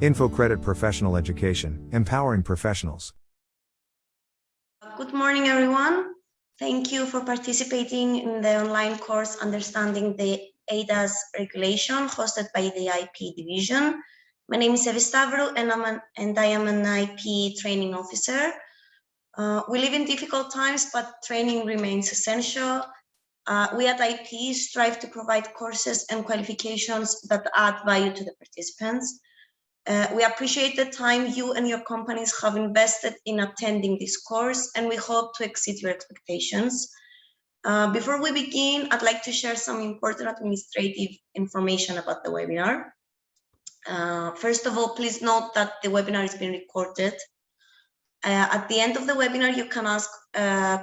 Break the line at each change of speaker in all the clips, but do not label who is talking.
InfoCredit Professional Education, empowering professionals.
Good morning, everyone. Thank you for participating in the online course Understanding the EiDAS Regulation hosted by the IP division. My name is Evistavro and I am an IP training officer. We live in difficult times, but training remains essential. We at IP strive to provide courses and qualifications that add value to the participants. We appreciate the time you and your companies have invested in attending this course, and we hope to exceed your expectations. Before we begin, I'd like to share some important administrative information about the webinar. First of all, please note that the webinar is being recorded. At the end of the webinar, you can ask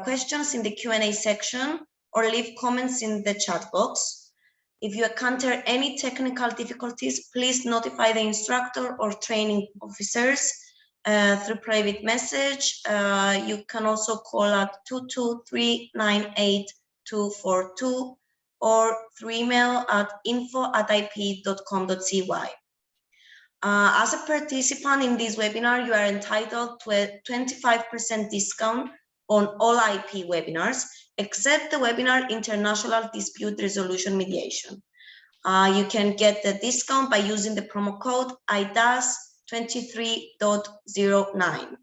questions in the Q&A section or leave comments in the chat box. If you encounter any technical difficulties, please notify the instructor or training officers through private message. You can also call at 223-98-242 or through email at info@ip.com.cy. As a participant in this webinar, you are entitled to a 25% discount on all IP webinars, except the webinar International Dispute Resolution Mediation. You can get the discount by using the promo code EiDAS 23.09.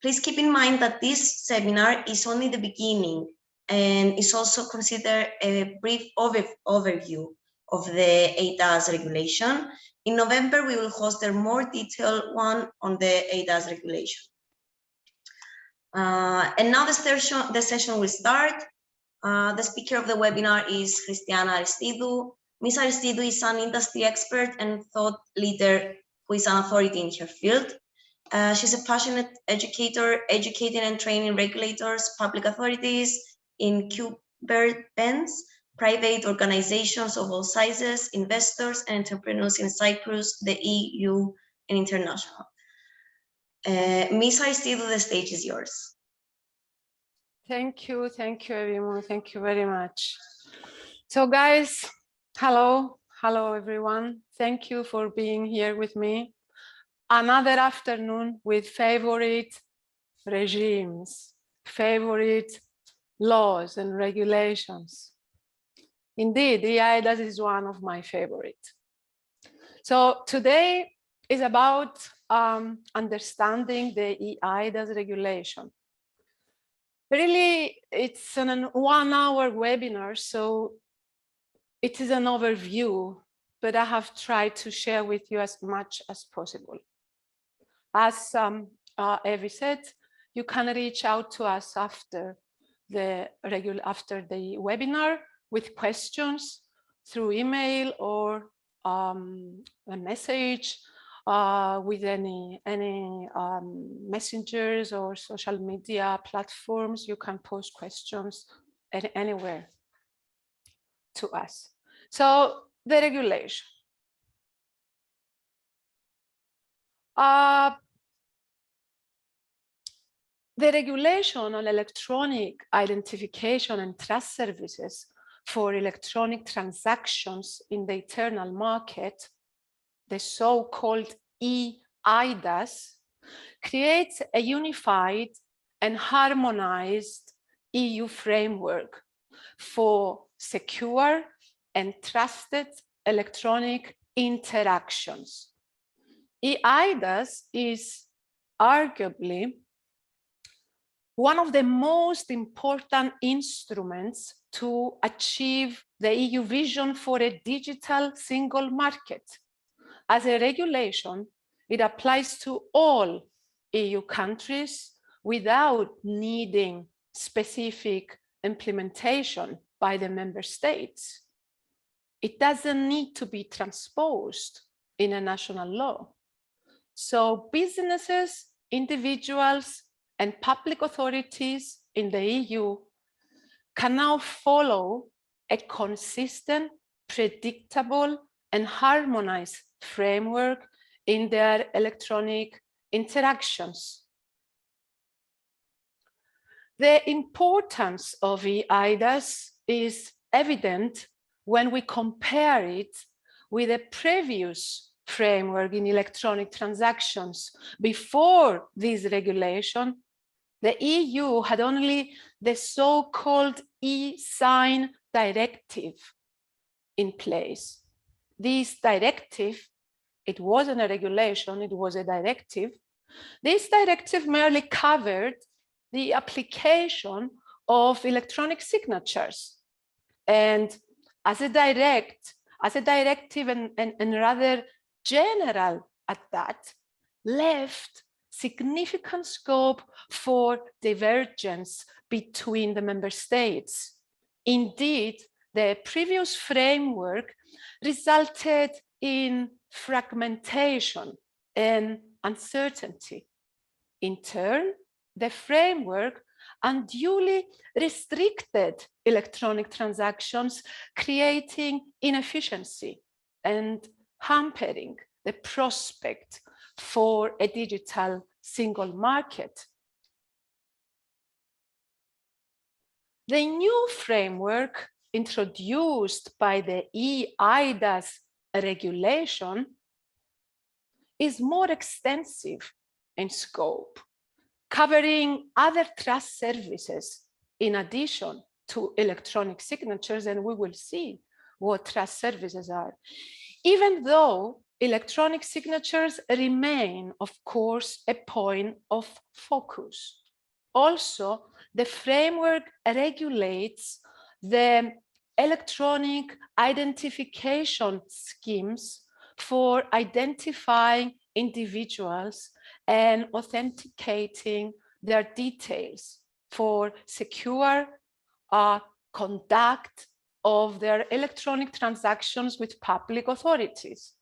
Please keep in mind that this seminar is only the beginning and is also considered a brief overview of the EiDAS regulation. In November, we will host a more detailed one on the EiDAS regulation. And now the session will start. The speaker of the webinar is Christiana Aristidou. Ms. Aristidou is an industry expert and thought leader who is an authority in her field. She's a passionate educator, educating and training regulators, public authorities, incumbents, private organizations of all sizes, investors and entrepreneurs in Cyprus, the EU, and international. Ms. Aristidou, the stage is yours.
Thank you, everyone. Thank you very much. So, guys, hello everyone. Thank you for being here with me. Another afternoon with favorite regimes, favorite laws and regulations. Indeed, the EiDAS is one of my favorite. So today is about understanding the EiDAS regulation. Really, it's an 1-hour webinar, so it is an overview, but I have tried to share with you as much as possible. As Evie said, you can reach out to us after the webinar with questions through email or a message with any messengers or social media platforms. You can post questions anywhere to us. So the regulation. The regulation on electronic identification and trust services for electronic transactions in the internal market, the so-called EiDAS, creates a unified and harmonized EU framework for secure and trusted electronic interactions. EiDAS is arguably one of the most important instruments to achieve the EU vision for a digital single market. As a regulation, it applies to all EU countries without needing specific implementation by the member states. It doesn't need to be transposed in a national law. So businesses, individuals, and public authorities in the EU can now follow a consistent, predictable, and harmonized framework in their electronic interactions. The importance of EiDAS is evident when we compare it with the previous framework in electronic transactions. Before this regulation, the EU had only the so-called e-sign directive in place. This directive, it wasn't a regulation, it was a directive. This directive merely covered the application of electronic signatures. And as a directive and rather general at that, left significant scope for divergence between the member states. Indeed, the previous framework resulted in fragmentation and uncertainty. In turn, the framework unduly restricted electronic transactions, creating inefficiency and hampering the prospect for a digital single market. The new framework introduced by the EiDAS regulation is more extensive in scope, covering other trust services in addition to electronic signatures, and we will see what trust services are. Even though electronic signatures remain, of course, a point of focus. Also, the framework regulates the electronic identification schemes for identifying individuals and authenticating their details for secure conduct of their electronic transactions with public authorities.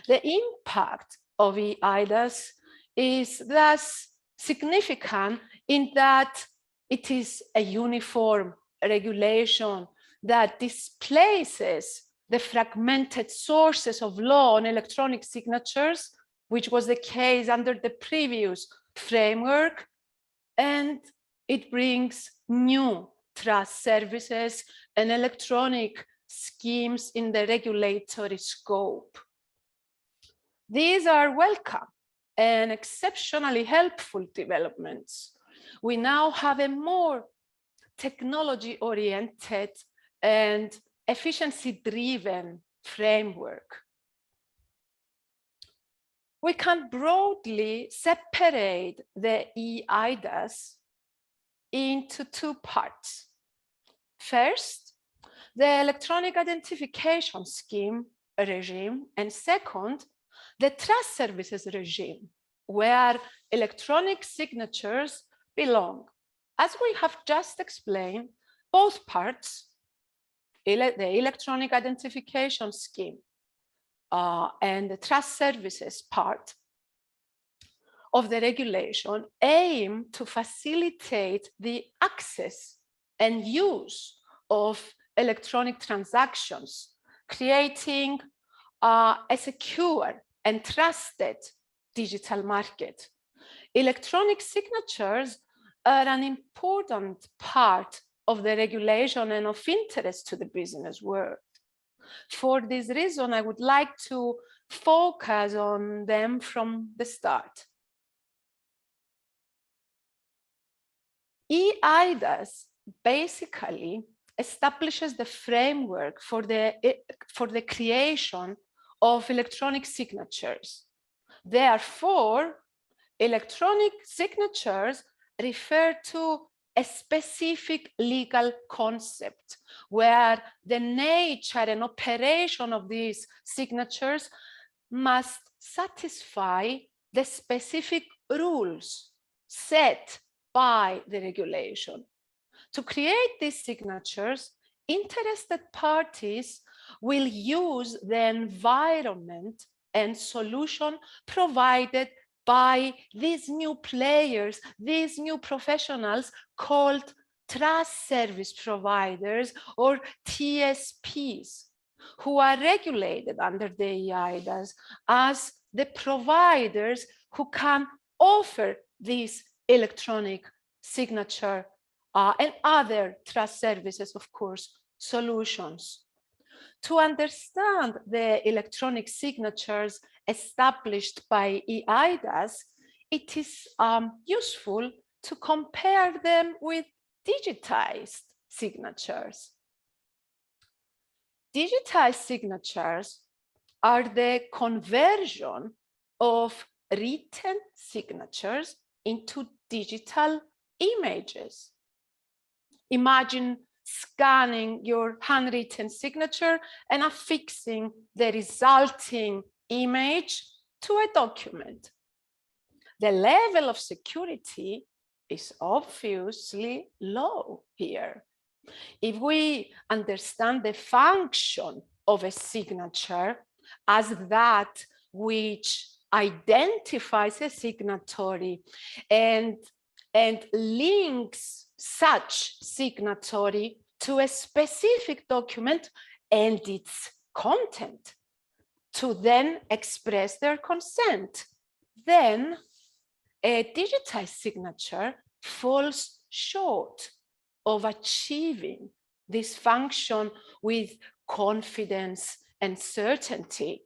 The impact of EiDAS is thus significant in that it is a uniform regulation that displaces the fragmented sources of law on electronic signatures, which was the case under the previous framework, and it brings new trust services and electronic schemes in the regulatory scope. These are welcome and exceptionally helpful developments. We now have a more technology-oriented and efficiency-driven framework. We can broadly separate the EiDAS into two parts. First, the electronic identification scheme regime, and second, the trust services regime, where electronic signatures belong. As we have just explained, both parts, the electronic identification scheme and the trust services part of the regulation, aim to facilitate the access and use of electronic transactions, creating a secure and trusted digital market. Electronic signatures are an important part of the regulation and of interest to the business world. For this reason, I would like to focus on them from the start. EiDAS basically establishes the framework for the creation of electronic signatures. Therefore, electronic signatures refer to a specific legal concept where the nature and operation of these signatures must satisfy the specific rules set by the regulation. To create these signatures, interested parties will use the environment and solution provided by these new players, these new professionals called trust service providers or TSPs, who are regulated under the EiDAS as the providers who can offer these electronic signature and other trust services, of course, solutions. To understand the electronic signatures established by EiDAS, it is useful to compare them with digitized signatures. Digitized signatures are the conversion of written signatures into digital images. Imagine scanning your handwritten signature and affixing the resulting image to a document. The level of security is obviously low here. If we understand the function of a signature as that which identifies a signatory and links such signatory to a specific document and its content to then express their consent, then a digitized signature falls short of achieving this function with confidence and certainty.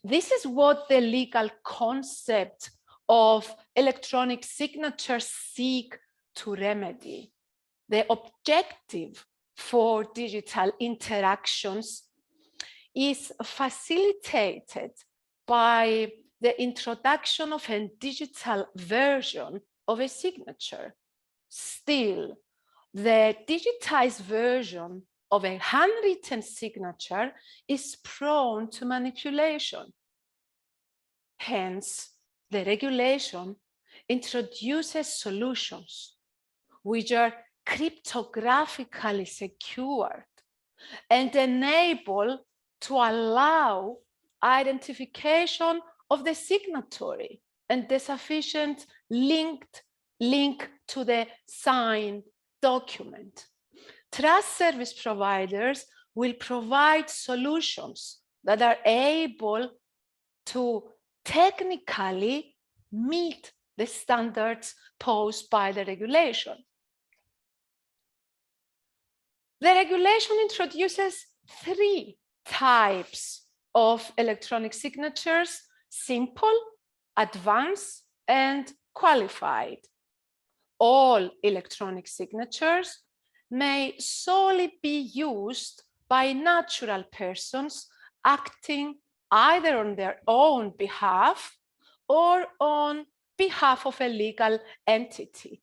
This is what the legal concept of electronic signatures seek to remedy. The objective for digital interactions is facilitated by the introduction of a digital version of a signature. Still, the digitized version of a handwritten signature is prone to manipulation. Hence, the regulation introduces solutions which are cryptographically secured and enable to allow identification of the signatory and the sufficient link to the signed document. Trust service providers will provide solutions that are able to technically meet the standards posed by the regulation. The regulation introduces 3 types of electronic signatures: simple, advanced, and qualified. All electronic signatures may solely be used by natural persons acting either on their own behalf or on behalf of a legal entity.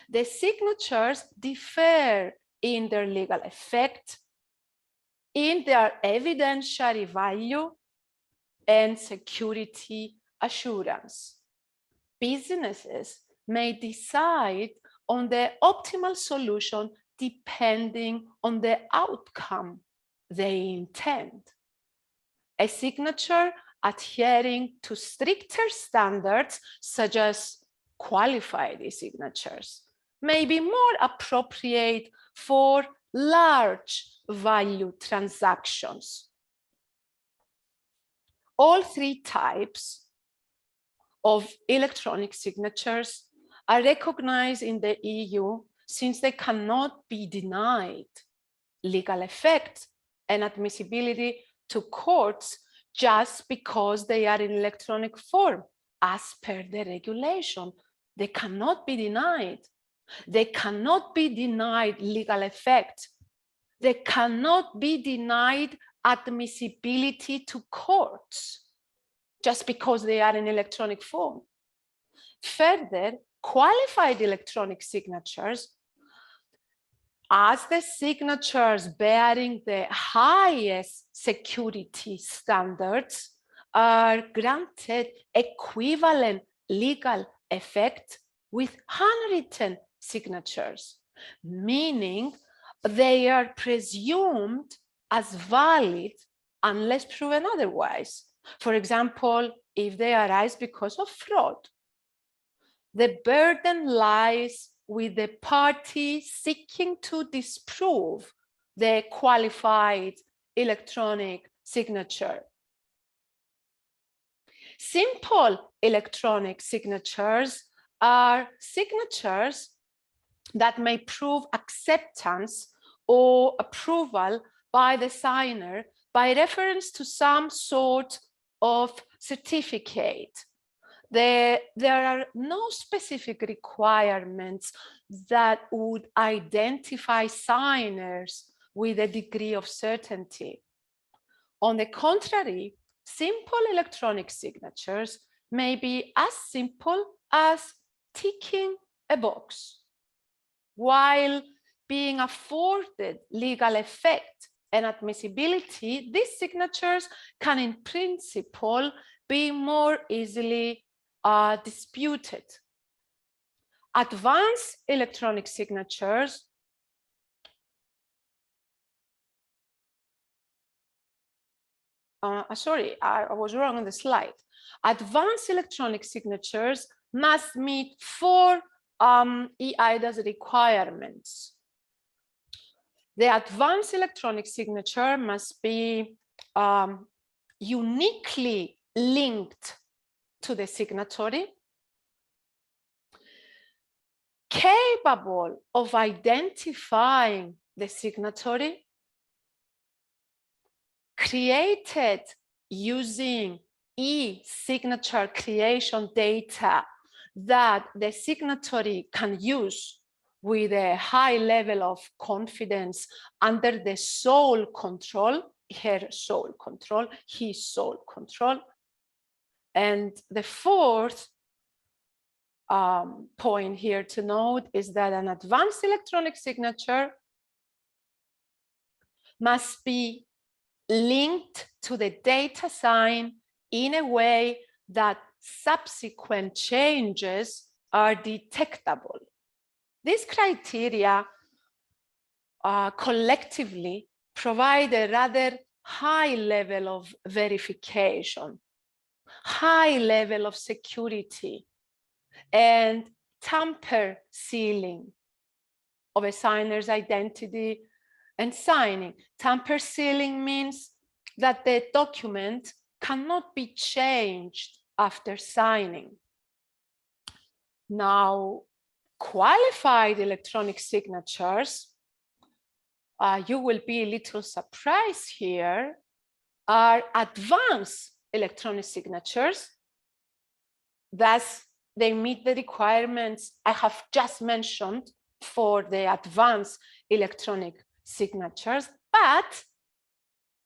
The signatures differ in their legal effect, in their evidentiary value, and security assurance. Businesses may decide on the optimal solution depending on the outcome they intend. A signature adhering to stricter standards, such as qualified e-signatures, may be more appropriate for large value transactions. All 3 types of electronic signatures are recognized in the EU since they cannot be denied legal effect and admissibility to courts just because they are in electronic form. As per the regulation, they cannot be denied. They cannot be denied legal effect. They cannot be denied admissibility to courts just because they are in electronic form. Further, qualified electronic signatures, as the signatures bearing the highest security standards, are granted equivalent legal effect with handwritten signatures, meaning they are presumed as valid unless proven otherwise. For example, if they arise because of fraud, the burden lies with the party seeking to disprove the qualified electronic signature. Simple electronic signatures are signatures that may prove acceptance or approval by the signer by reference to some sort of certificate. There are no specific requirements that would identify signers with a degree of certainty. On the contrary, simple electronic signatures may be as simple as ticking a box, while being afforded legal effect and admissibility. These signatures can in principle be more easily disputed. Advanced electronic signatures sorry, I was wrong on the slide. Advanced electronic signatures must meet 4 EiDAS requirements. The advanced electronic signature must be uniquely linked to the signatory, capable of identifying the signatory, created using e-signature creation data that the signatory can use with a high level of confidence under the sole control, her sole control, his sole control. And the fourth point here to note is that an advanced electronic signature must be linked to the data sign in a way that subsequent changes are detectable. These criteria collectively provide a rather high level of verification, high level of security, and tamper sealing of a signer's identity and signing. Tamper sealing means that the document cannot be changed after signing. Now, qualified electronic signatures, you will be a little surprised here, are advanced electronic signatures. Thus, they meet the requirements I have just mentioned for the advanced electronic signatures, but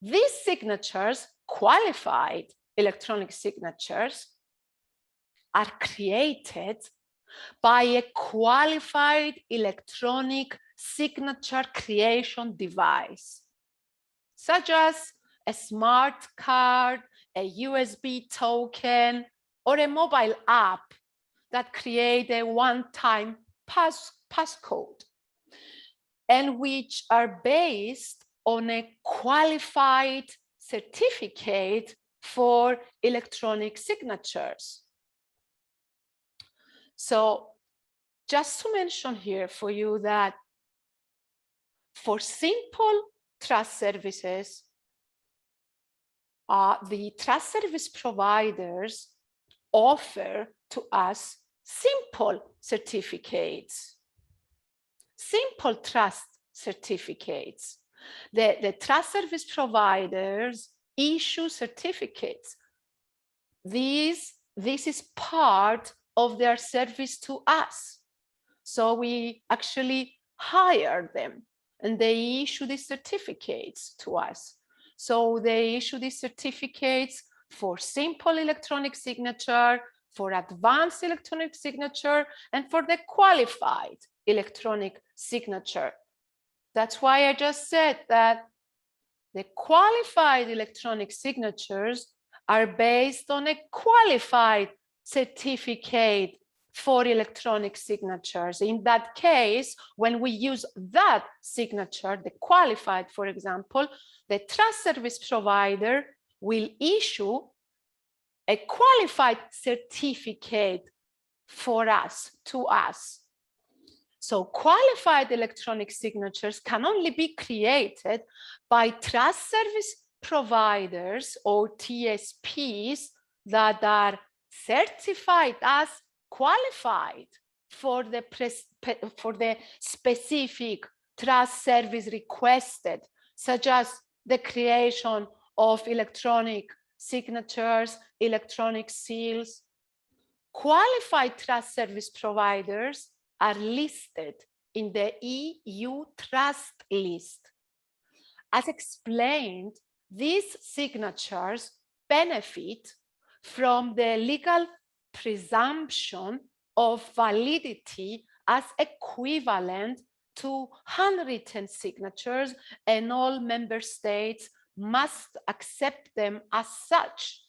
these signatures, qualified electronic signatures, are created by a qualified electronic signature creation device, such as a smart card, a USB token, or a mobile app that create a one-time passcode, and which are based on a qualified certificate for electronic signatures. So just to mention here for you that for simple trust services, the trust service providers offer to us simple certificates, simple trust certificates. The trust service providers issue certificates. This is part of their service to us. So we actually hire them and they issue these certificates to us. So they issue these certificates for simple electronic signature, for advanced electronic signature, and for the qualified electronic signature. That's why I just said that the qualified electronic signatures are based on a qualified certificate for electronic signatures. In that case, when we use that signature, the qualified, for example, the trust service provider will issue a qualified certificate for us, to us. So qualified electronic signatures can only be created by trust service providers or TSPs that are certified as qualified for the specific trust service requested, such as the creation of electronic signatures, electronic seals. Qualified trust service providers are listed in the EU Trust List. As explained, these signatures benefit from the legal presumption of validity as equivalent to handwritten signatures, and all member states must accept them as such.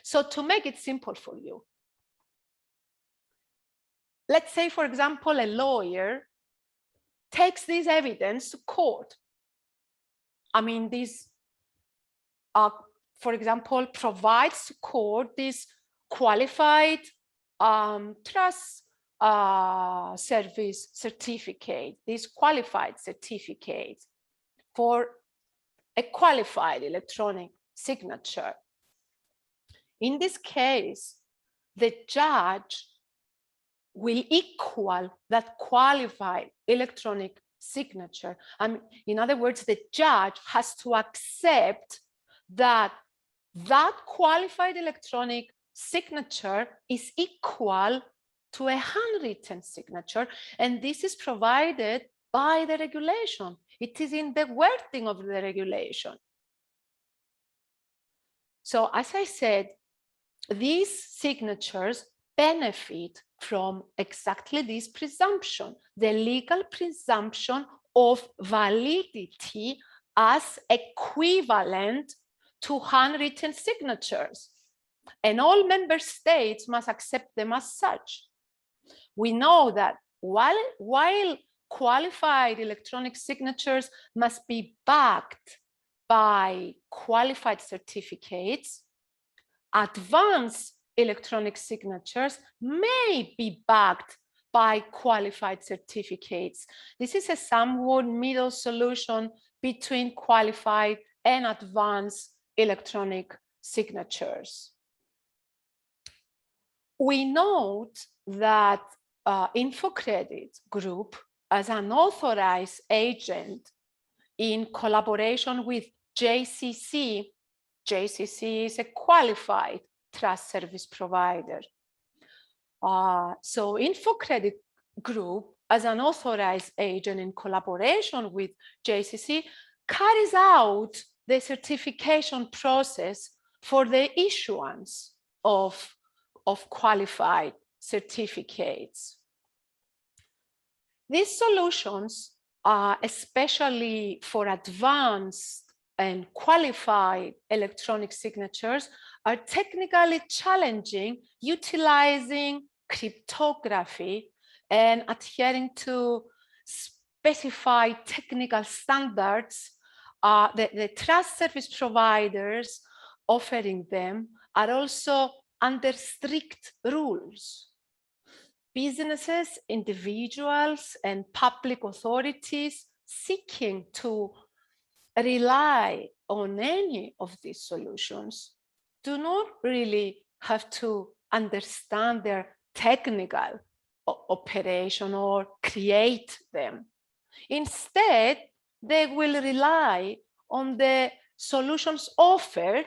So to make it simple for you, let's say, for example, a lawyer takes this evidence to court. I mean, this, for example, provides to court this qualified trust service certificate, this qualified certificate for a qualified electronic signature. In this case, the judge will equal that qualified electronic signature. In other words, the judge has to accept that that qualified electronic signature is equal to a handwritten signature, and this is provided by the regulation. It is in the wording of the regulation. So as I said, these signatures benefit from exactly this presumption, the legal presumption of validity as equivalent to handwritten signatures. And all member states must accept them as such. We know that while qualified electronic signatures must be backed by qualified certificates, advanced electronic signatures may be backed by qualified certificates. This is a somewhat middle solution between qualified and advanced electronic signatures. We note that InfoCredit Group, as an authorized agent in collaboration with JCC, JCC is a qualified trust service provider. So InfoCredit Group, as an authorized agent in collaboration with JCC, carries out the certification process for the issuance of qualified certificates. These solutions, especially for advanced and qualified electronic signatures, are technically challenging, utilizing cryptography and adhering to specified technical standards. The trust service providers offering them are also under strict rules. Businesses, individuals, and public authorities seeking to rely on any of these solutions do not really have to understand their technical operation or create them. Instead, they will rely on the solutions offered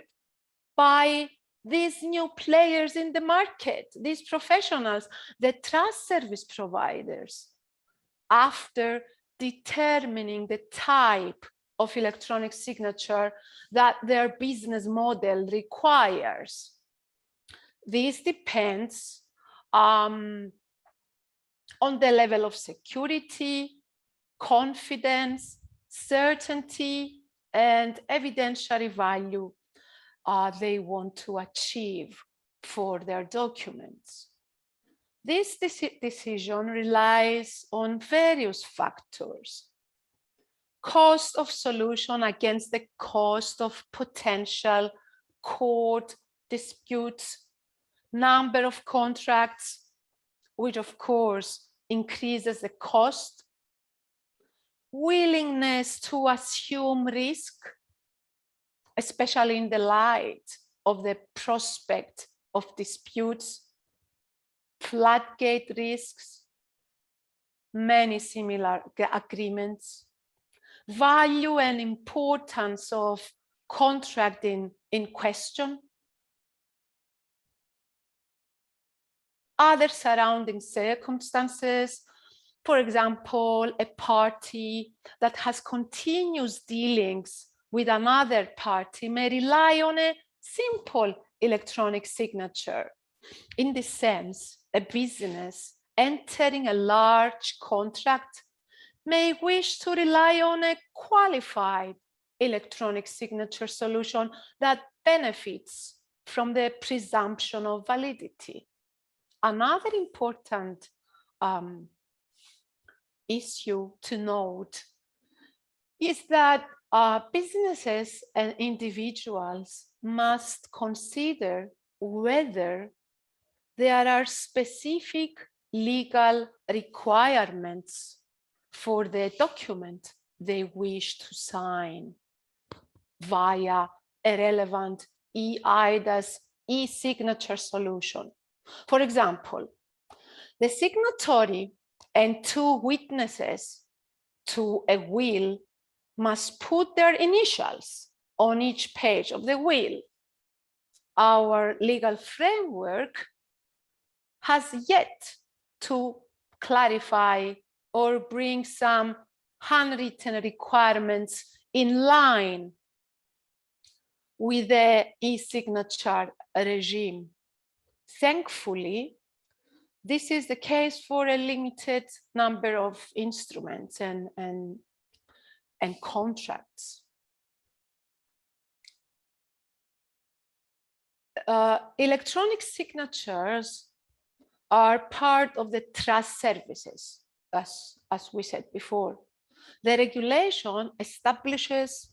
by these new players in the market, these professionals, the trust service providers, after determining the type of electronic signature that their business model requires. This depends on the level of security, confidence, certainty, and evidentiary value they want to achieve for their documents. This decision relies on various factors: cost of solution against the cost of potential court disputes, number of contracts, which of course increases the cost, willingness to assume risk, especially in the light of the prospect of disputes, floodgate risks, many similar agreements, value and importance of contract in question, other surrounding circumstances. For example, a party that has continuous dealings with another party may rely on a simple electronic signature. In this sense, a business entering a large contract may wish to rely on a qualified electronic signature solution that benefits from the presumption of validity. Another important issue to note is that businesses and individuals must consider whether there are specific legal requirements for the document they wish to sign via a relevant EiDAS e-signature solution. For example, the signatory and two witnesses to a will must put their initials on each page of the will. Our legal framework has yet to clarify or bring some handwritten requirements in line with the e-signature regime. Thankfully, this is the case for a limited number of instruments and contracts. Electronic signatures are part of the trust services, as we said before. The regulation establishes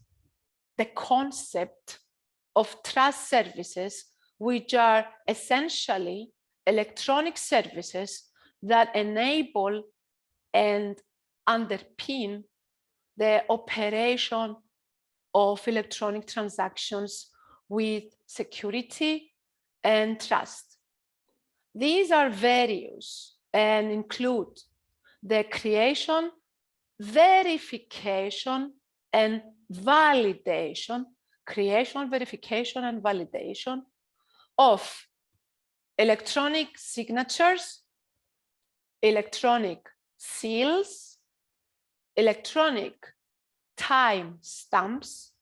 the concept of trust services, which are essentially electronic services that enable and underpin the operation of electronic transactions with security and trust. These are various and include the creation, verification, and validation, creation, verification, and validation of electronic signatures, electronic seals, electronic time stamps,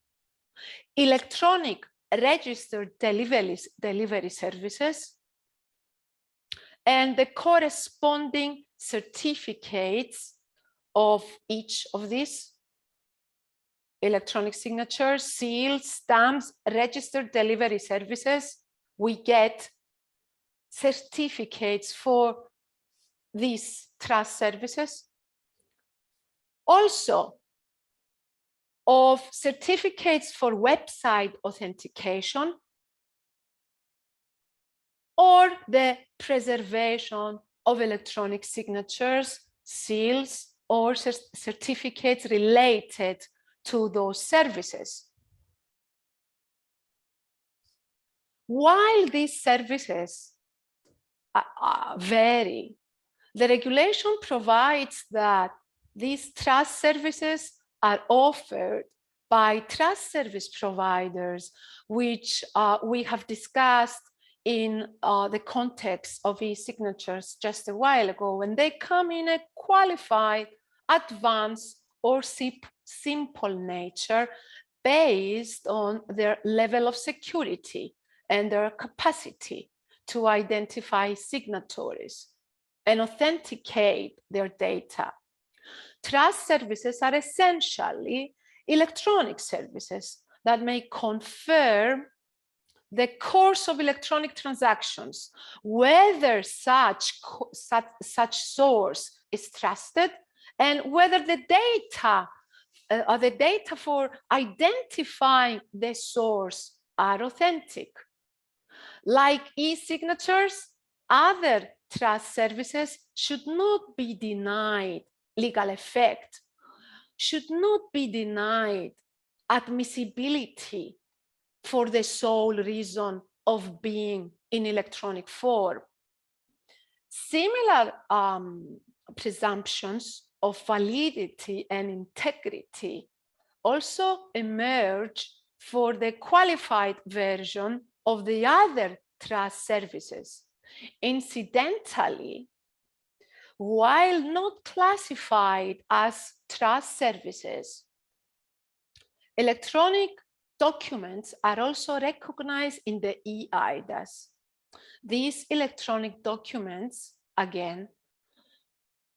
electronic registered delivery services, and the corresponding certificates of each of these electronic signatures, seals, stamps, registered delivery services. We get certificates for these trust services. Also, of certificates for website authentication or the preservation of electronic signatures, seals, or certificates related to those services. While these services vary, the regulation provides that these trust services are offered by trust service providers, which we have discussed in the context of e-signatures just a while ago, when they come in a qualified, advanced, or simple nature based on their level of security and their capacity to identify signatories and authenticate their data. Trust services are essentially electronic services that may confirm the course of electronic transactions, whether such source is trusted and whether the data for identifying the source are authentic. Like e-signatures, other trust services should not be denied legal effect, should not be denied admissibility for the sole reason of being in electronic form. Similar presumptions of validity and integrity also emerge for the qualified version of the other trust services. Incidentally, while not classified as trust services, electronic documents are also recognized in the EiDAS. These electronic documents, again,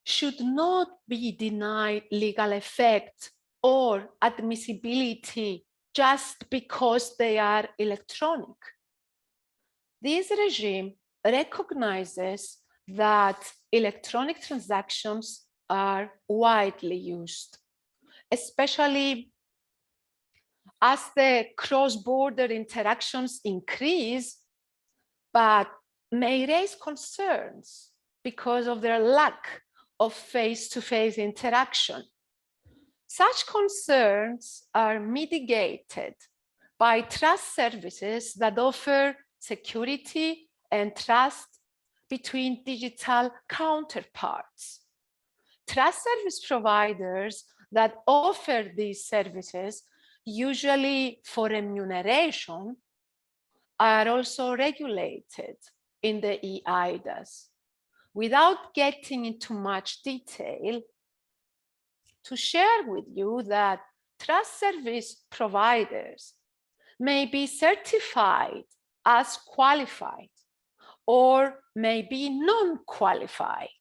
should not be denied legal effect or admissibility just because they are electronic. This regime recognizes that electronic transactions are widely used, especially as the cross-border interactions increase, but may raise concerns because of their lack of face-to-face interaction. Such concerns are mitigated by trust services that offer security and trust between digital counterparts. Trust service providers that offer these services, usually for remuneration, are also regulated in the EiDAS. Without getting into much detail, to share with you that trust service providers may be certified as qualified or may be non-qualified.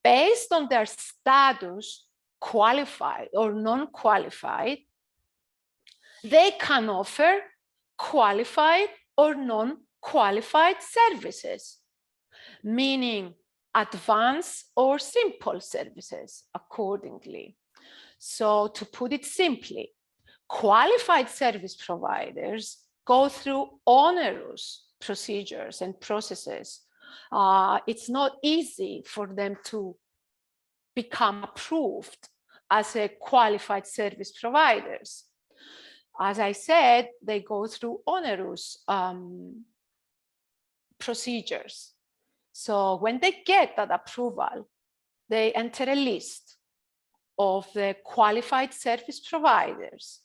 Based on their status, qualified or non-qualified, they can offer qualified or non-qualified services, meaning advanced or simple services accordingly. So to put it simply, qualified service providers go through onerous procedures and processes. It's not easy for them to become approved as a qualified service providers. As I said, they go through onerous procedures. So when they get that approval, they enter a list of the qualified service providers.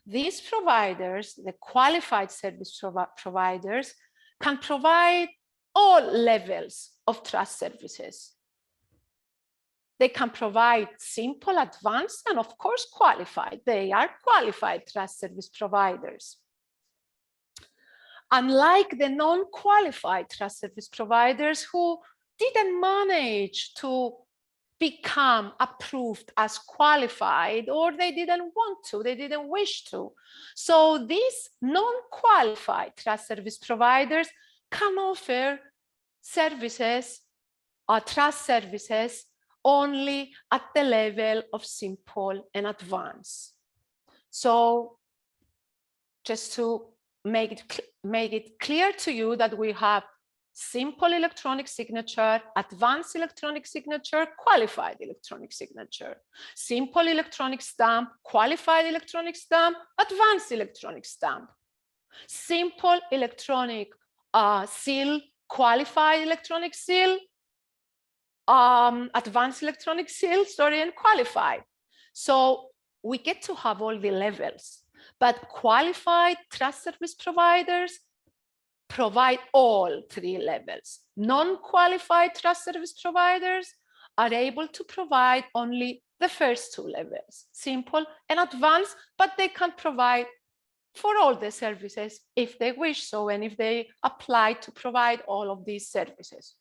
These providers, the qualified service providers, can provide all levels of trust services. They can provide simple, advanced, and of course qualified. They are qualified trust service providers. Unlike the non-qualified trust service providers who didn't manage to become approved as qualified, or they didn't want to, they didn't wish to. So these non-qualified trust service providers can offer services or trust services only at the level of simple and advanced. So just to make it clear to you that we have simple electronic signature, advanced electronic signature, qualified electronic signature, simple electronic stamp, qualified electronic stamp, advanced electronic stamp, simple electronic seal, qualified electronic seal, advanced electronic seal, and qualified. So we get to have all the levels, but qualified trust service providers provide all three levels. Non-qualified trust service providers are able to provide only the first two levels, simple and advanced, but they can provide for all the services if they wish so, and if they apply to provide all of these services.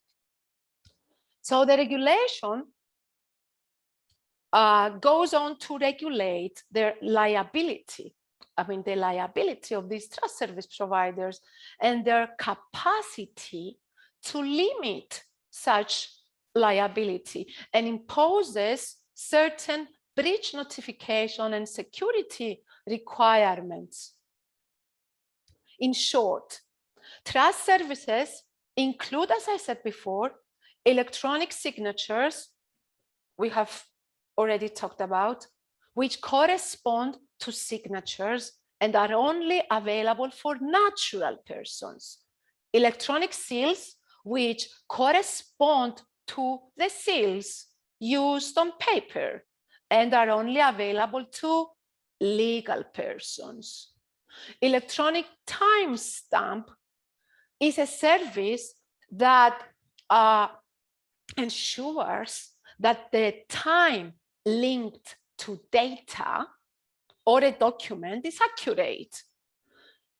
So the regulation goes on to regulate their liability. The liability of these trust service providers and their capacity to limit such liability, and imposes certain breach notification and security requirements. In short, trust services include, as I said before, electronic signatures, we have already talked about, which correspond to signatures and are only available for natural persons. Electronic seals, which correspond to the seals used on paper and are only available to legal persons. Electronic timestamp is a service that ensures that the time linked to data or a document is accurate,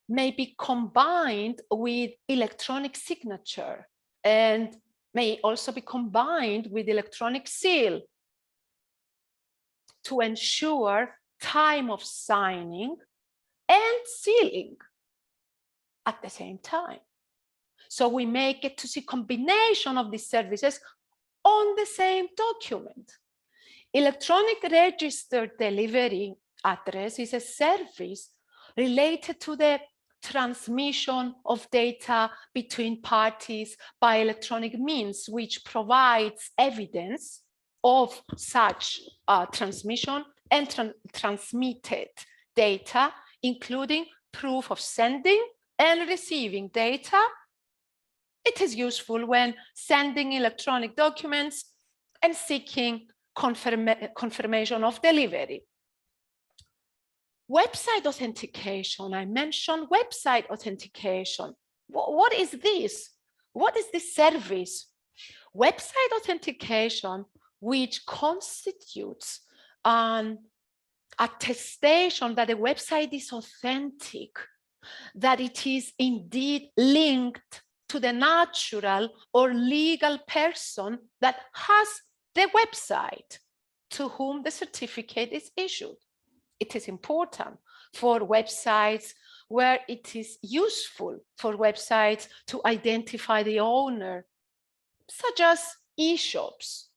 may be combined with electronic signature and may also be combined with electronic seal to ensure time of signing and sealing at the same time. So we may get to see combination of these services on the same document. Electronic registered delivery address is a service related to the transmission of data between parties by electronic means, which provides evidence of such transmission and transmitted data, including proof of sending and receiving data. It is useful when sending electronic documents and seeking confirmation of delivery. Website authentication. I mentioned website authentication. What is this? What is this service? Website authentication, which constitutes an attestation that a website is authentic, that it is indeed linked to the natural or legal person that has the website to whom the certificate is issued. It is important for websites where it is useful for websites to identify the owner, such as e-shops.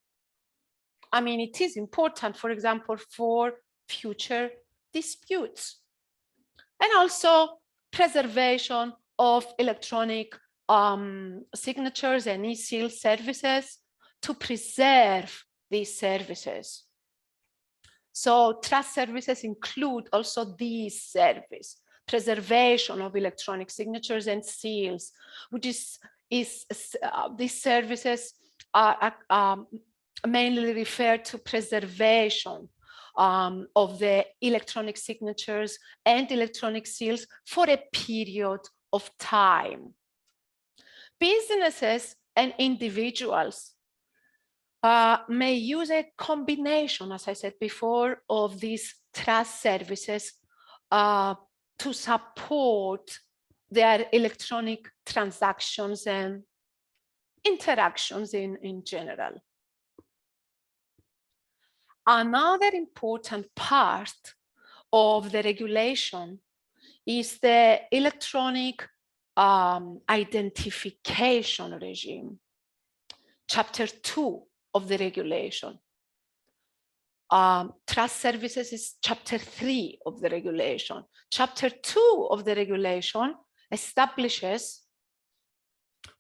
I mean, it is important, for example, for future disputes. And also preservation of electronic signatures and e-seal services to preserve these services. So trust services include also these services, preservation of electronic signatures and seals, which is these services are mainly refer to preservation of the electronic signatures and electronic seals for a period of time. Businesses and individuals may use a combination, as I said before, of these trust services to support their electronic transactions and interactions in general. Another important part of the regulation is the electronic identification regime, Chapter 2 of the regulation. Trust services is Chapter 3 of the regulation. Chapter 2 of the regulation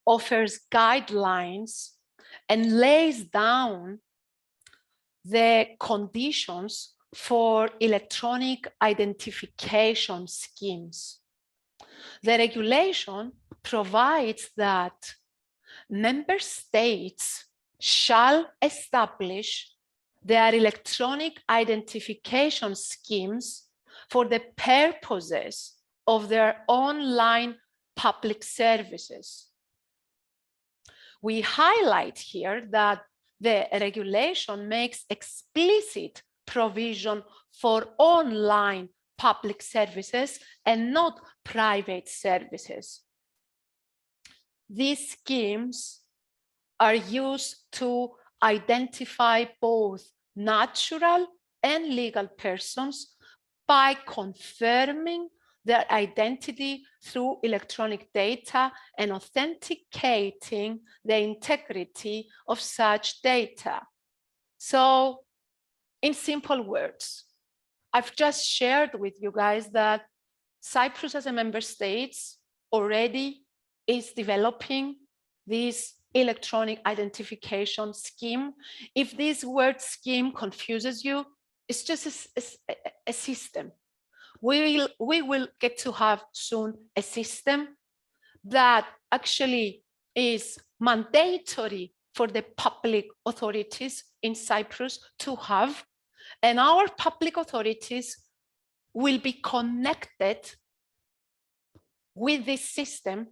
offers guidelines and lays down the conditions for electronic identification schemes. The regulation provides that member states shall establish their electronic identification schemes for the purposes of their online public services. We highlight here that the regulation makes explicit provision for online public services and not private services. These schemes are used to identify both natural and legal persons by confirming their identity through electronic data and authenticating the integrity of such data. So, in simple words, I've just shared with you guys that Cyprus as a member state already is developing this electronic identification scheme. If this word scheme confuses you, it's just a system. We will get to have soon a system that actually is mandatory for the public authorities in Cyprus to have, and our public authorities will be connected with this system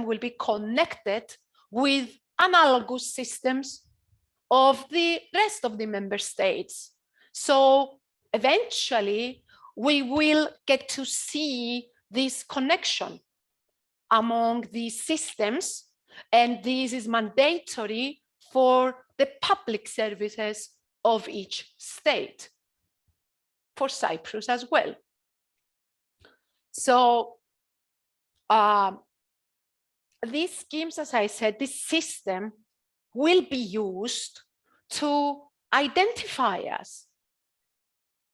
will be connected with analogous systems of the rest of the member states. So eventually, we will get to see this connection among these systems, and this is mandatory for the public services of each state, for Cyprus as well. So these schemes, as I said, this system will be used to identify us,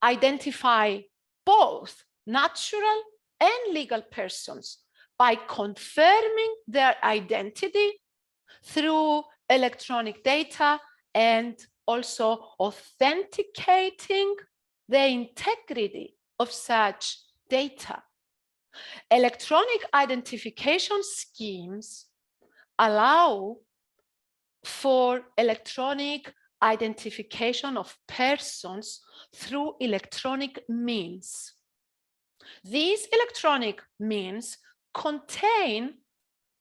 identify both natural and legal persons by confirming their identity through electronic data and also authenticating the integrity of such data. Electronic identification schemes allow for electronic identification of persons through electronic means. These electronic means contain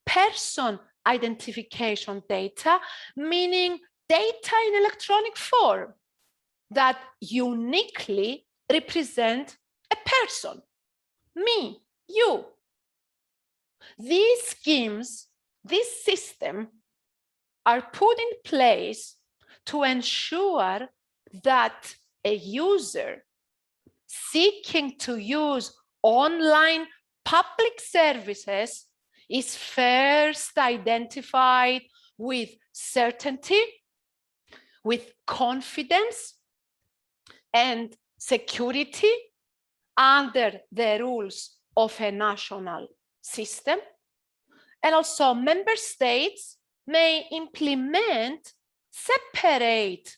person identification data, meaning data in electronic form that uniquely represent a person, me, you. These schemes, this system, are put in place to ensure that a user seeking to use online public services is first identified with certainty, with confidence and security under the rules of a national system. And also member states may implement separate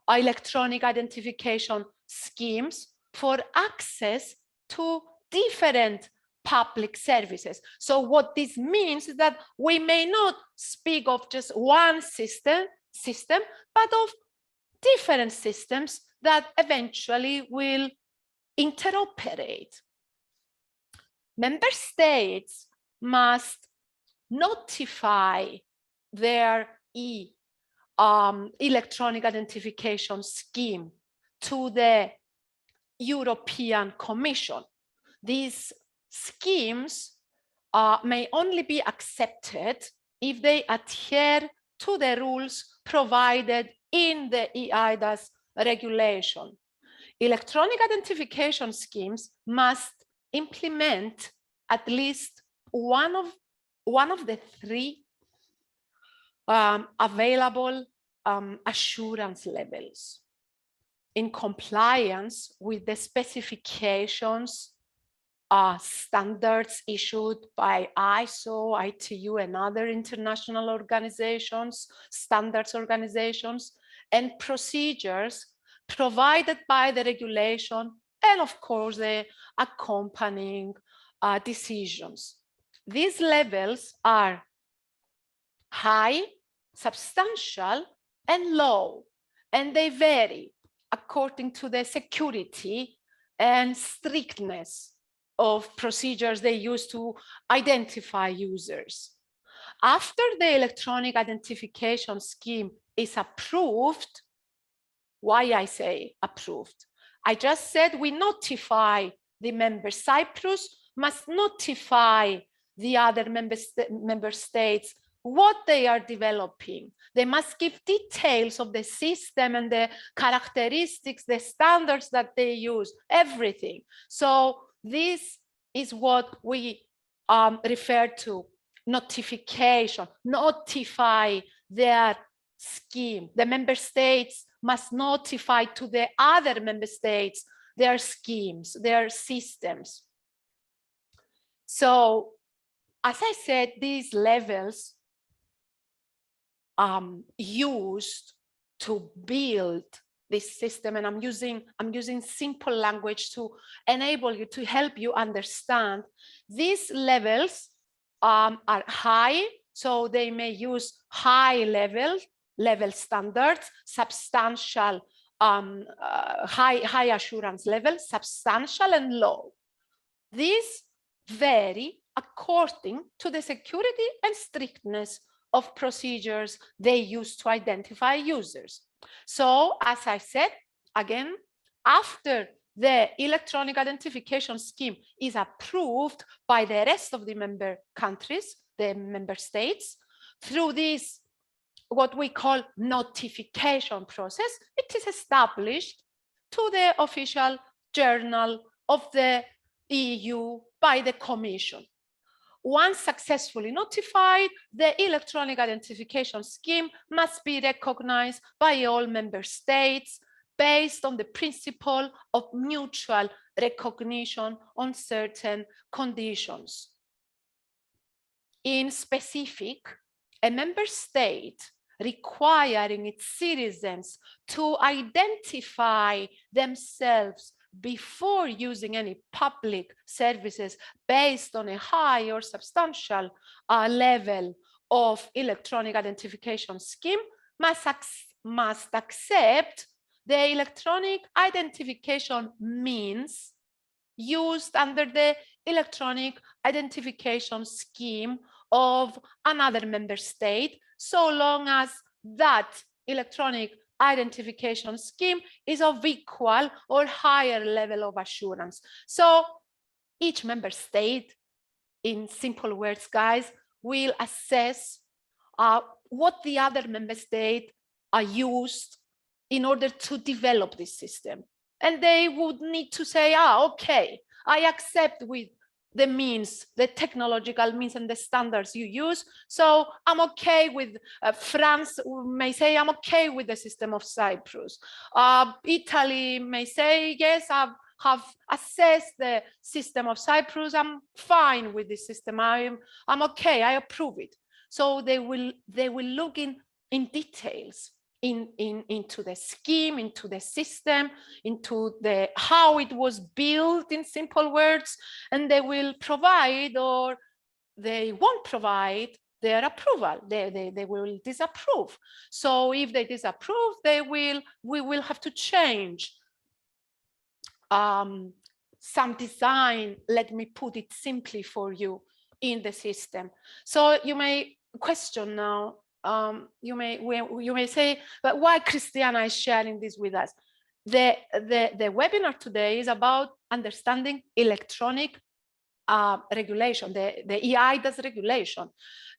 electronic identification schemes for access to different public services. So what this means is that we may not speak of just one system, but of different systems that eventually will interoperate. Member states must notify their electronic identification scheme to the European Commission. These schemes may only be accepted if they adhere to the rules provided in the EiDAS regulation. Electronic identification schemes must implement at least one of the three available assurance levels in compliance with the specifications, standards issued by ISO, ITU, and other international organizations, standards organizations, and procedures provided by the regulation, and of course the accompanying decisions. These levels are high, substantial, and low, and they vary according to the security and strictness of procedures they use to identify users. After the electronic identification scheme is approved, why I say approved? I just said we notify the member. Cyprus must notify the other member states what they are developing. They must give details of the system and the characteristics, the standards that they use, everything. So this is what we refer to notification, notify their scheme. The member states must notify to the other member states their schemes, their systems. So, as I said, these levels used to build this system, and I'm using simple language to enable you, to help you understand. These levels are high, so they may use high level standards, substantial, high assurance level, substantial, and low. These vary according to the security and strictness of procedures they use to identify users. So, as I said, again, after the electronic identification scheme is approved by the rest of the member countries, the member states, through this, what we call notification process, it is established to the official journal of the EU by the Commission. Once successfully notified, the electronic identification scheme must be recognized by all member states based on the principle of mutual recognition on certain conditions. In specific, a member state requiring its citizens to identify themselves before using any public services based on a high or substantial level of electronic identification scheme must accept the electronic identification means used under the electronic identification scheme of another member state, so long as that electronic identification scheme is of equal or higher level of assurance. So each member state, in simple words, guys, will assess what the other member state are used in order to develop this system. And they would need to say, okay, I accept with the means, the technological means and the standards you use. So I'm okay with France may say, I'm okay with the system of Cyprus. Italy may say, yes, I have assessed the system of Cyprus. I'm fine with this system. I'm okay, I approve it. So they will look in details into the scheme, into the system, into the how it was built, in simple words, and they will provide or they won't provide their approval. They will disapprove. So if they disapprove, we will have to change some design, let me put it simply for you, in the system. So you may question now, you may say, but why Christiana is sharing this with us? The webinar today is about understanding electronic regulation, the EiDAS regulation.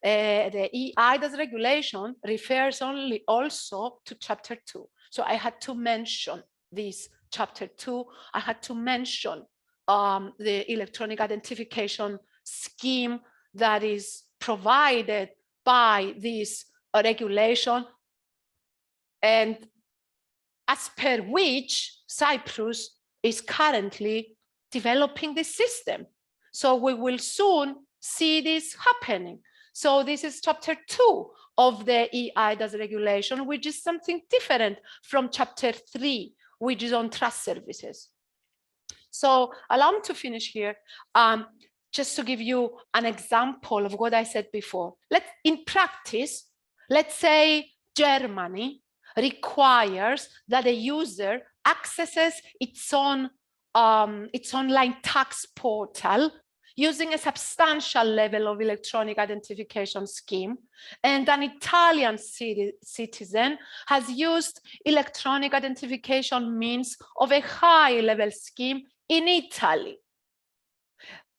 The EiDAS regulation refers also to chapter 2. So I had to mention this chapter 2. I had to mention the electronic identification scheme that is provided by this regulation, and as per which Cyprus is currently developing this system. So we will soon see this happening. So this is chapter 2 of the EiDAS regulation, which is something different from chapter 3, which is on trust services. So allow me to finish here. Just to give you an example of what I said before. In practice, let's say Germany requires that a user accesses its online tax portal using a substantial level of electronic identification scheme, and an Italian citizen has used electronic identification means of a high level scheme in Italy.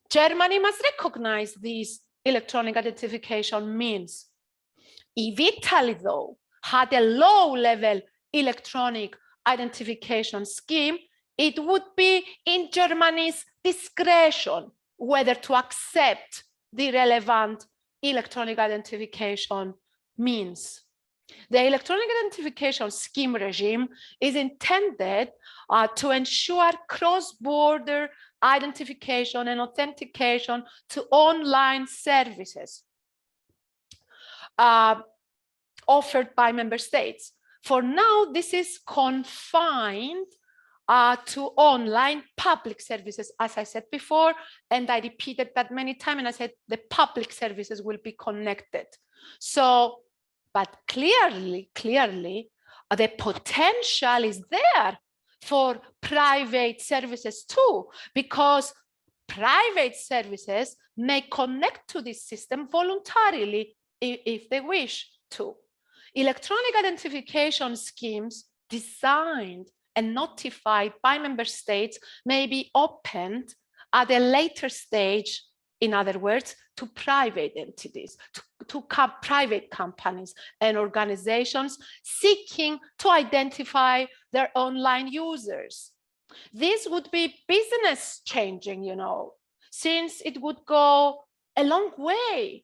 Germany must recognize these electronic identification means. If Italy, though, had a low-level electronic identification scheme, it would be in Germany's discretion whether to accept the relevant electronic identification means. The electronic identification scheme regime is intended to ensure cross-border identification and authentication to online services offered by member states. For now, this is confined to online public services, as I said before, and I repeated that many times, and I said the public services will be connected. So, but clearly, the potential is there for private services too, because private services may connect to this system voluntarily if they wish to. Electronic identification schemes designed and notified by member states may be opened at a later stage, in other words, to private entities, to private companies and organizations seeking to identify their online users. This would be business changing, you know, since it would go a long way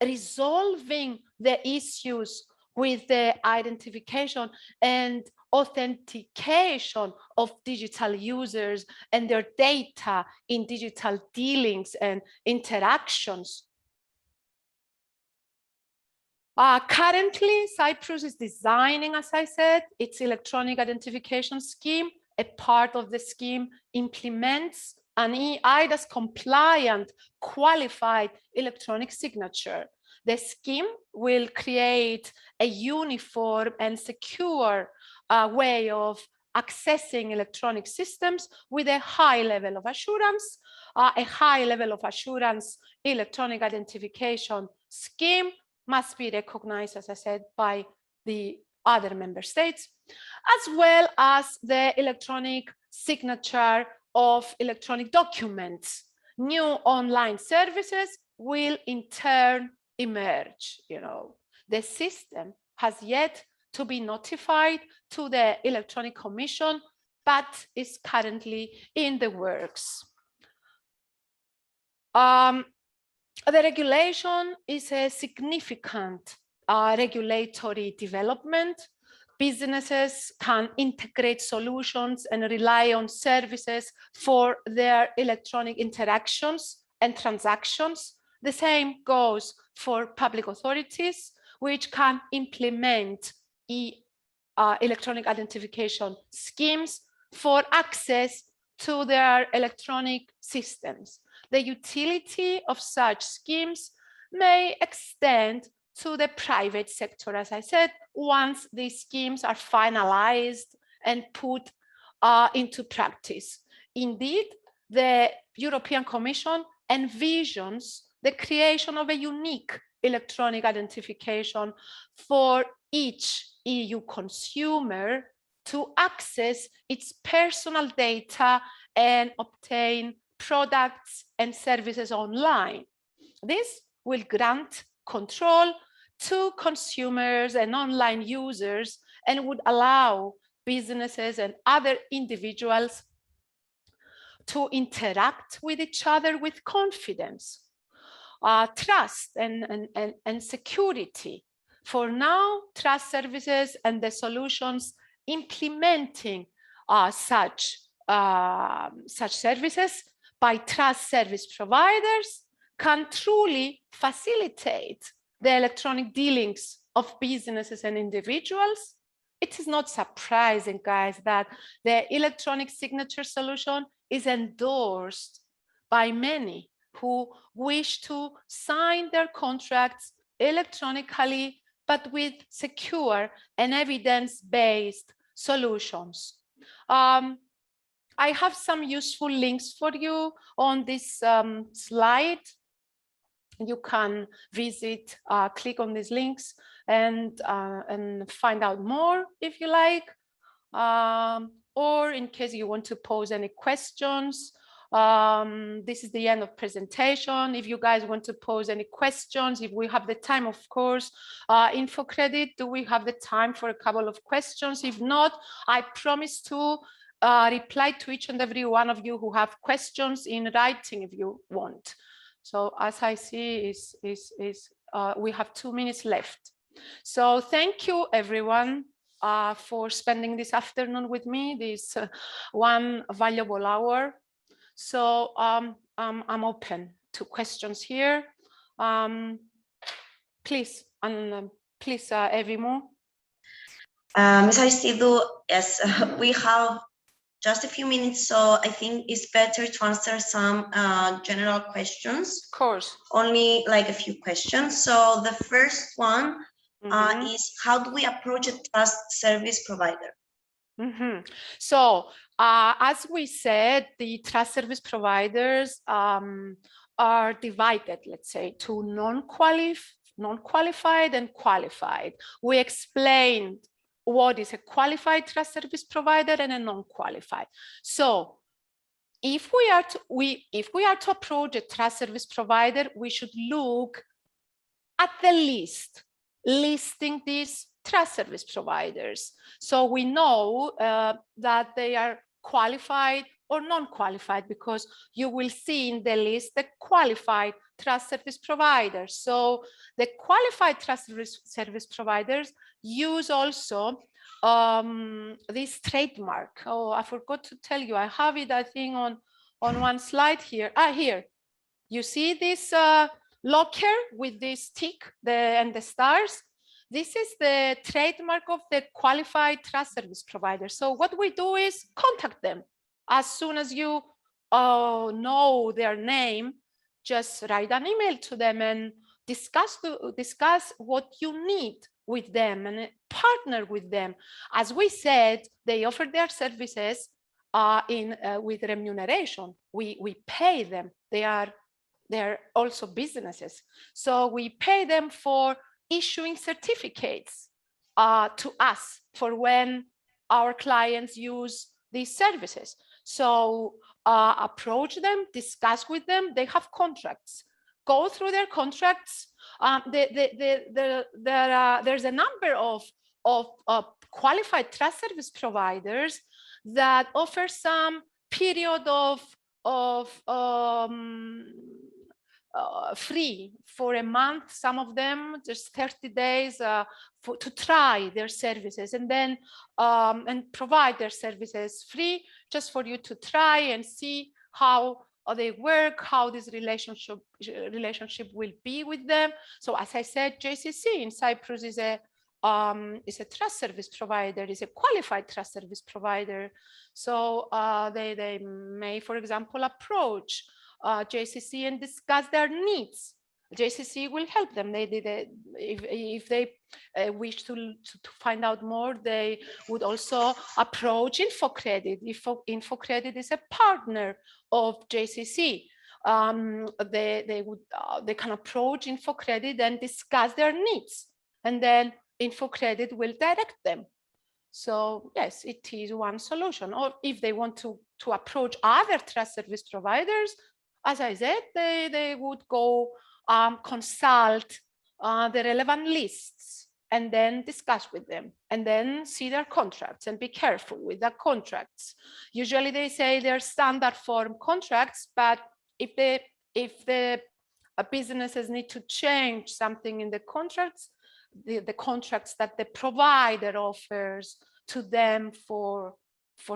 resolving the issues with the identification and authentication of digital users and their data in digital dealings and interactions. Currently, Cyprus is designing, as I said, its electronic identification scheme. A part of the scheme implements an EiDAS compliant qualified electronic signature. The scheme will create a uniform and secure way of accessing electronic systems with a high level of assurance. A high level of assurance electronic identification scheme must be recognized, as I said, by the other member states, as well as the electronic signature of electronic documents. New online services will in turn emerge. You know, the system has yet to be notified to the Electronic Commission, but is currently in the works. The regulation is a significant regulatory development. Businesses can integrate solutions and rely on services for their electronic interactions and transactions. The same goes for public authorities, which can implement electronic identification schemes for access to their electronic systems. The utility of such schemes may extend to the private sector, as I said, once these schemes are finalized and put into practice. Indeed, the European Commission envisions the creation of a unique electronic identification for each EU consumer to access its personal data and obtain products and services online. This will grant control to consumers and online users and would allow businesses and other individuals to interact with each other with confidence, trust and security. For now, trust services and the solutions implementing such services by trust service providers can truly facilitate the electronic dealings of businesses and individuals. It is not surprising, guys, that the electronic signature solution is endorsed by many who wish to sign their contracts electronically, but with secure and evidence-based solutions. I have some useful links for you on this slide. You can visit, click on these links and find out more if you like. Or in case you want to pose any questions, this is the end of presentation. If you guys want to pose any questions, if we have the time, of course, info credit, do we have the time for a couple of questions? If not, I promise to reply to each and every one of you who have questions in writing if you want. So as I see, we have 2 minutes left. So thank you, everyone, for spending this afternoon with me, this one valuable hour. So I'm open to questions here. Please, Evimo.
Ms. Aristidou, yes, we have just a few minutes, so I think it's better to answer some general questions.
Of course.
Only like a few questions. So the first one is, how do we approach a trust service provider?
So As we said, the trust service providers are divided, let's say, to non-qualified and qualified. We explained what is a qualified trust service provider and a non-qualified. So if we are to approach a trust service provider, we should look at the list listing these trust service providers. So we know that they are qualified or non-qualified, because you will see in the list the qualified trust service providers. So the qualified trust service providers use also this trademark. Oh, I forgot to tell you, I have it, I think, on one slide here. Here, you see this locker with this tick and the stars. This is the trademark of the qualified trust service provider. So what we do is contact them. As soon as you know their name, just write an email to them and discuss what you need with them and partner with them. As we said, they offer their services with remuneration. We pay them. They're also businesses. So we pay them for issuing certificates to us for when our clients use these services. So approach them, discuss with them. They have contracts. Go through their contracts. There's a number of qualified trust service providers that offer some period of free for a month. Some of them just 30 days to try their services, and then and provide their services free just for you to try and see how they work, how this relationship will be with them. So as I said, JCC in Cyprus is a trust service provider, is a qualified trust service provider. So they may, for example, approach JCC and discuss their needs. JCC will help them. If they wish to find out more, they would also approach InfoCredit. If InfoCredit is a partner of JCC, they can approach InfoCredit and discuss their needs, and then InfoCredit will direct them. So yes, it is one solution. Or if they want to approach other trust service providers, as I said, they would go consult the relevant lists and then discuss with them, and then see their contracts and be careful with the contracts. Usually they say they're standard form contracts, but if the businesses need to change something in the contracts, the contracts that the provider offers to them for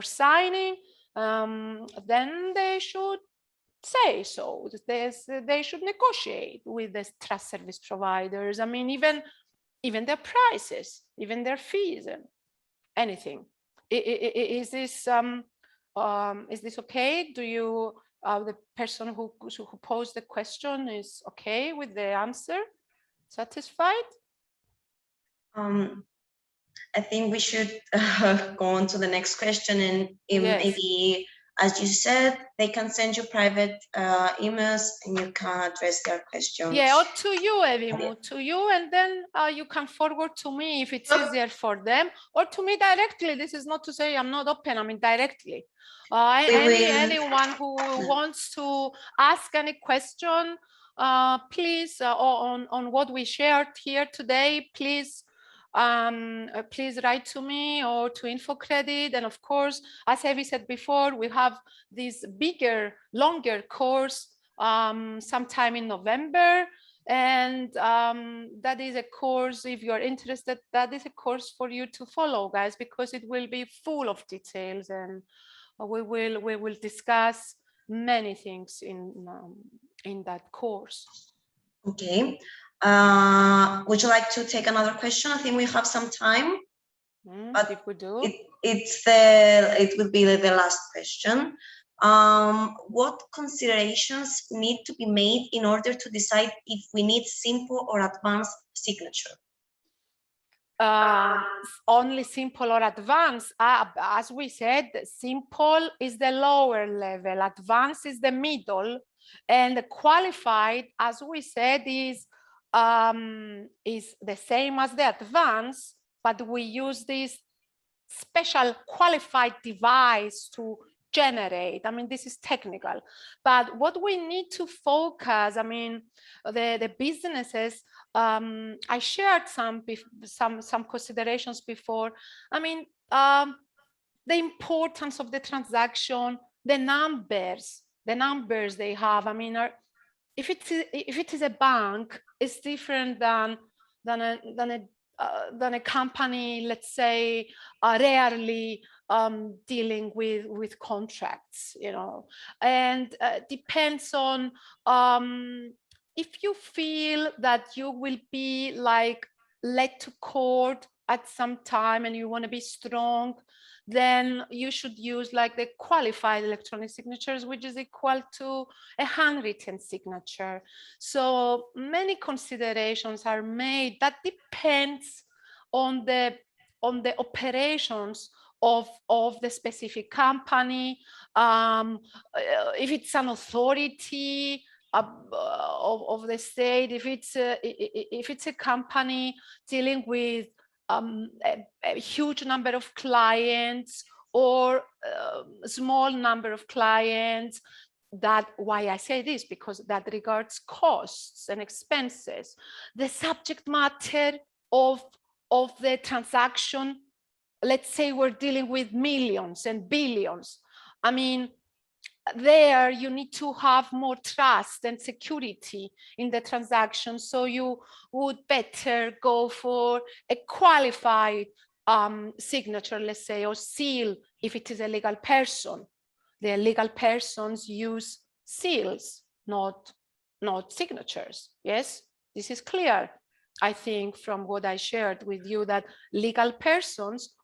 signing, then they should say so. They should negotiate with the trust service providers. I mean, even their prices, even their fees, and anything. Is this okay? Do you the person who posed the question is okay with the answer? Satisfied?
I think we should go on to the next question, and
Yes.
maybe, as you said, they can send you private emails and you can address their questions.
Yeah, or to you, Evimu, to you, and then you can forward to me if it's easier for them, or to me directly. This is not to say I'm not open, I mean directly. Anyone who wants to ask any question, please, on what we shared here today, please write to me or to InfoCredit. And of course, as Evi said before, we have this bigger, longer course sometime in November. And that is a course, if you're interested, that is a course for you to follow, guys, because it will be full of details, and we will discuss many things in that course.
Okay. Would you like to take another question? I think we have some time. But
if we do,
it would be the last question. What considerations need to be made in order to decide if we need simple or advanced signature?
only simple or advanced. As we said, simple is the lower level, advanced is the middle, and the qualified, as we said, is the same as the advanced, but we use this special qualified device to generate. I mean, this is technical, but what we need to focus, I mean, the businesses, I shared some considerations before. I mean, the importance of the transaction, the numbers they have. I mean, if it is a bank, it's different than a company, let's say, rarely dealing with contracts, you know, and depends on if you feel that you will be like led to court at some time and you want to be strong, then you should use like the qualified electronic signatures, which is equal to a handwritten signature. So many considerations are made that depends on the operations of the specific company, if it's an authority of the state, if it's a company dealing with a huge number of clients or a small number of clients. That why I say this, because that regards costs and expenses. The subject matter of the transaction, let's say we're dealing with millions and billions. I mean, there you need to have more trust and security in the transaction, so you would better go for a qualified signature, let's say, or seal if it is a legal person. The legal persons use seals, not signatures. Yes, this is clear, I think, from what I shared with you, that legal persons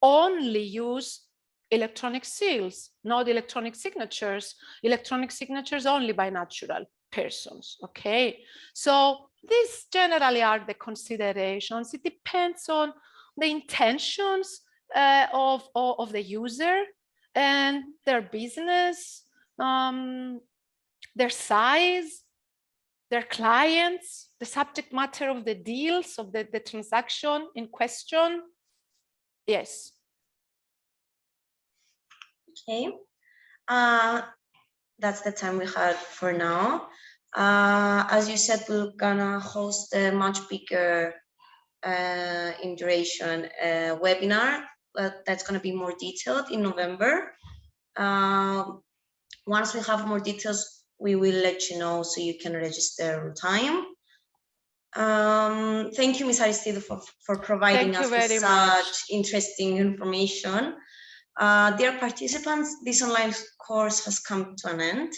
only use electronic seals, not electronic signatures. Electronic signatures only by natural persons. Okay, so these generally are the considerations. It depends on the intentions of the user and their business, their size, their clients, the subject matter of the deals, of the transaction in question. Yes.
Okay, that's the time we had for now. As you said, we're gonna host a much bigger in duration webinar, but that's gonna be more detailed in November. Once we have more details, we will let you know so you can register on time. Thank you, Ms. Aristidou, for providing us with such interesting information. Dear participants, this online course has come to an end.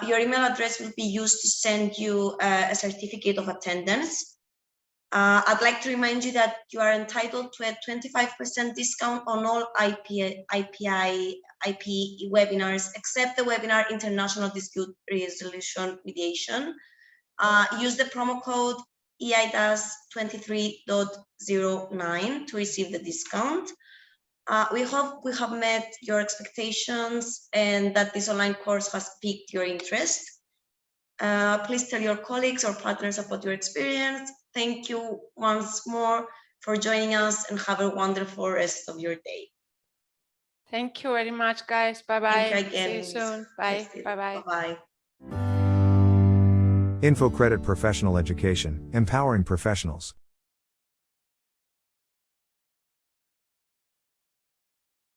Your email address will be used to send you a certificate of attendance. I'd like to remind you that you are entitled to a 25% discount on all IP webinars, except the webinar International Dispute Resolution Mediation. Use the promo code EiDAS 23.09 to receive the discount. We hope we have met your expectations and that this online course has piqued your interest. Please tell your colleagues or partners about your experience. Thank you once more for joining us and have a wonderful rest of your day.
Thank you very much, guys. Bye-bye.
Thank you again.
See you soon. Bye. Bye-bye.
Bye-bye.
InfoCredit Professional Education, empowering professionals.